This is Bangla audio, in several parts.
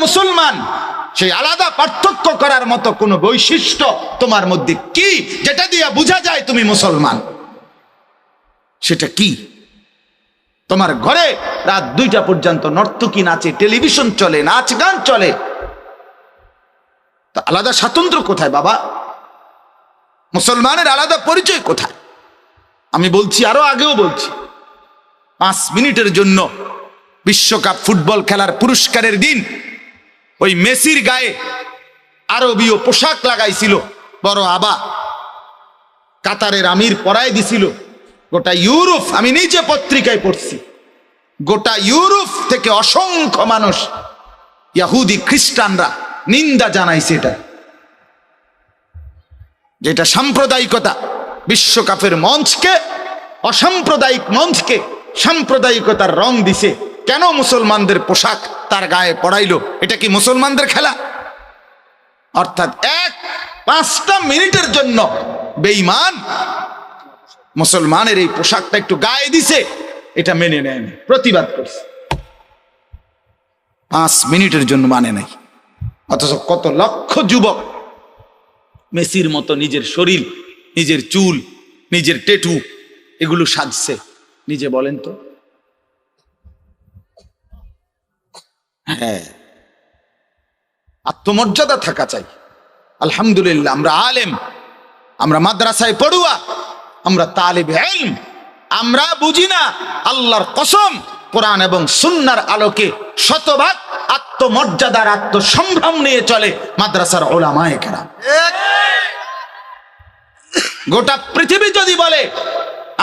মুসলমান, সেই আলাদা পার্থক্য করার মতো কোন বৈশিষ্ট্য তোমার মধ্যে কি, যেটা দিয়ে বোঝা যায় তুমি মুসলমান? সেটা কি? তোমার ঘরে রাত 2টা পর্যন্ত নর্তকী নাচে, টেলিভিশন চলে, নাচ গান চলে, তা আলাদা স্বাতন্ত্র্য কোথায় বাবা? মুসলমানের আলাদা পরিচয় কোথায়? আমি বলছি, আরো আগেও বলছি, 5 মিনিটের জন্য বিশ্বকাপ ফুটবল খেলার পুরস্কারের দিন ওই মেসির গায়ে আরবীয় পোশাক লাগাইছিল বড় আবা, কাতারের আমির পরায় দিছিল। গোটা ইউরোপ, আমি নিজে পত্রিকায় পড়ছি, গোটা ইউরোপ থেকে অসংখ্য মানুষ, ইহুদি খ্রিস্টানরা নিন্দা জানাইছে এটা, যেটা সাম্প্রদায়িকতা। বিশ্বকাপের মঞ্চকে, অসাম্প্রদায়িক মঞ্চকে সাম্প্রদায়িকতার রং দিছে। কেন মুসলমানদের পোশাক তার গায়ে পড়াইলো? এটা কি মুসলমানদের খেলা? অর্থাৎ 5টা মিনিটের জন্য বেঈমান মুসলমানের এই পোশাকটা একটু গায়ে দিছে, এটা মেনে নেয়নি, প্রতিবাদ করছে। 5 মিনিটের জন্য মানে নাই। অথচ কত লক্ষ যুবক মেসির মতো নিজের শরীর, নিজের চুল, নিজের টেটু এগুলো সাজছে। নিজে বলেন তো। হ্যাঁ, আত্মমর্যাদা থাকা চাই। আলহামদুলিল্লাহ, আমরা আলেম, আমরা মাদ্রাসায় পড়ুয়া, আমরা তালিব ইলম, আমরা বুঝি না। আল্লাহর কসম, কোরআন এবং সুন্নাহর আলোকে শতভাগ আত্মমর্যাদার, আত্মসম্ভ্রম নিয়ে চলে মাদ্রাসার উলামায়ে কেরাম। গোটা পৃথিবী যদি বলে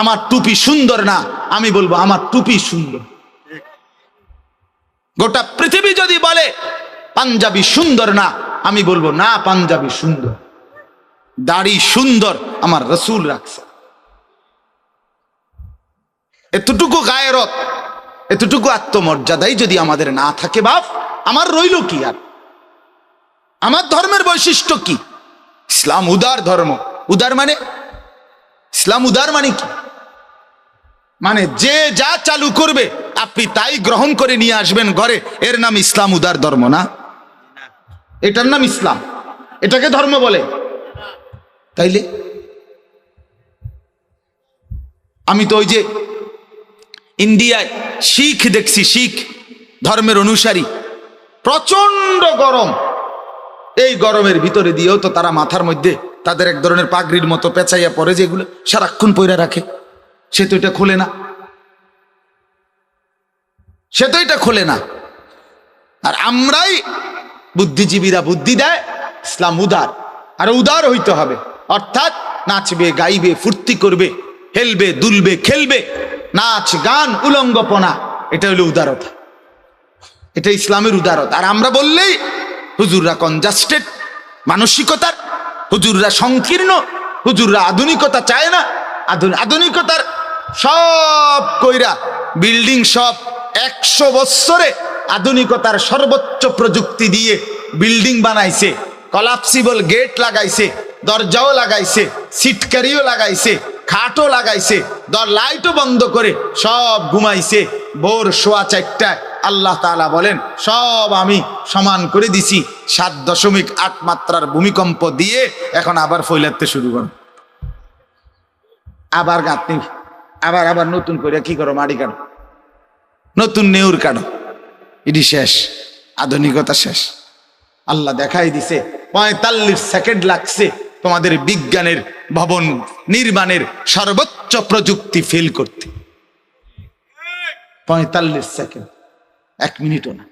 আমার টুপি সুন্দর না, আমি বলবো আমার টুপি সুন্দর। গোটা পৃথিবী যদি বলে পাঞ্জাবি সুন্দর না, আমি বলবো না, পাঞ্জাবি সুন্দর। দাড়ি সুন্দর, আমার রাসূল রাখছে। এতটুকু গায়রত, এতটুকু আত্মমর্যাদাই যদি আমাদের না থাকে, বাপ আমার রইল কি? আর আমার ধর্মের বৈশিষ্ট্য কি? ইসলাম উদার ধর্ম। উদার মানে, ইসলাম উদার মানে কি? মানে যে যা চালু করবে আপনি তাই গ্রহণ করে নিয়ে আসবেন ঘরে, এর নাম ইসলাম উদার ধর্ম না? এটার নাম ইসলাম? এটাকে ধর্ম বলে? তাইলে আমি তো ওই যে ইন্ডিয়ায় শিখ দেখছি, শিখ ধর্মের অনুসারী, প্রচন্ড গরম। এই গরমের ভিতরে দিয়েও তো তারা মাথার মধ্যে তাদের এক ধরনের পাগড়ির মতো পেঁচাইয়া পরে, যেগুলো সারাক্ষণ পয়রা রাখে। সে তো এটা খোলে না, সে তো এটা খোলে না। আর আমরাই বুদ্ধিজীবীরা বুদ্ধি দেয় ইসলাম উদার, আর উদার হইতে হবে। অর্থাৎ নাচবে, গাইবে, ফুর্তি করবে, হেলবে, দুলবে, খেলবে, নাচ গান, উলঙ্গপনা, এটা হলো উদারতা। এটা ইসলামের উদারতা। আর আমরা বললেই হুজুররা কনজাস্টেড মানসিকতার, হুজুররা সংকীর্ণ, হুজুররা আধুনিকতা চায় না। আধুনিকতার সব কইরা বিল্ডিং, সব 100 বছরে আধুনিকতার সর্বোচ্চ প্রযুক্তি দিয়ে বিল্ডিং বানাইছে, কলাপসিবল গেট লাগাইছে, দরজাও লাগাইছে, সিটকারিও লাগাইছে, খাটও লাগাইছে, লাইটও বন্ধ করে সব ঘুমাইছে। ভোর 4:15 আল্লাহ তাআলা বলেন সব আমি সমান করে দিছি, 7.8 মাত্রার ভূমিকম্প দিয়ে এখন আবার ফইলাতে শুরু করো, আবার গাঁথনি, আবার নতুন করে কি করো, মাটি কাটো, নতুন নেউর কাটো। এটি শেষ, আধুনিকতা শেষ। আল্লাহ দেখাই দিছে 45 সেকেন্ড লাগছে তোমাদের বিজ্ঞানের ভবন নির্মাণের সর্বোচ্চ প্রযুক্তি ফেল করতে। 45 সেকেন্ড, 1 মিনিটও না,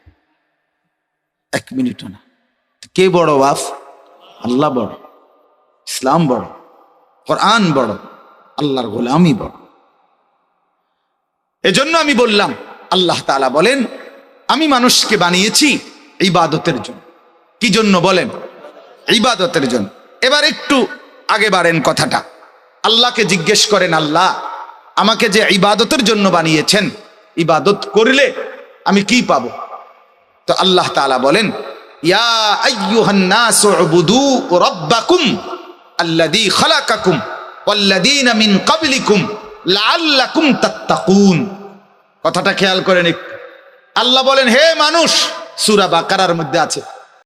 1 মিনিটও না। কে বড় বাপ? আল্লাহ বড়, ইসলাম বড়, কোরআন বড়, আল্লাহর গোলামি বড়। এজন্য আমি বললাম, আল্লাহ তাআলা বলেন আমি মানুষকে বানিয়েছি ইবাদতের জন্য। কি জন্য বলেন? ইবাদতের জন্য। এবার একটু আগে বাড়েন কথাটা, আল্লাহকে জিজ্ঞেস করেন, আল্লাহ আমাকে যে ইবাদতের জন্য বানিয়েছেন, ইবাদত করলে আমি কি পাবো? তো আল্লাহ তাআলা বলেন, ইয়া আইয়ুহান নাসু উবুদু রাব্বাকুম আল্লাযী খালাকাকুম ওয়াল্লাযীনা মিন ক্বাবলিকুম লাআল্লাকুম তাত্তাকুন। কথাটা খেয়াল করেন একটু। আল্লাহ বলেন, হে মানুষ, সূরা বাকারার মধ্যে আছে।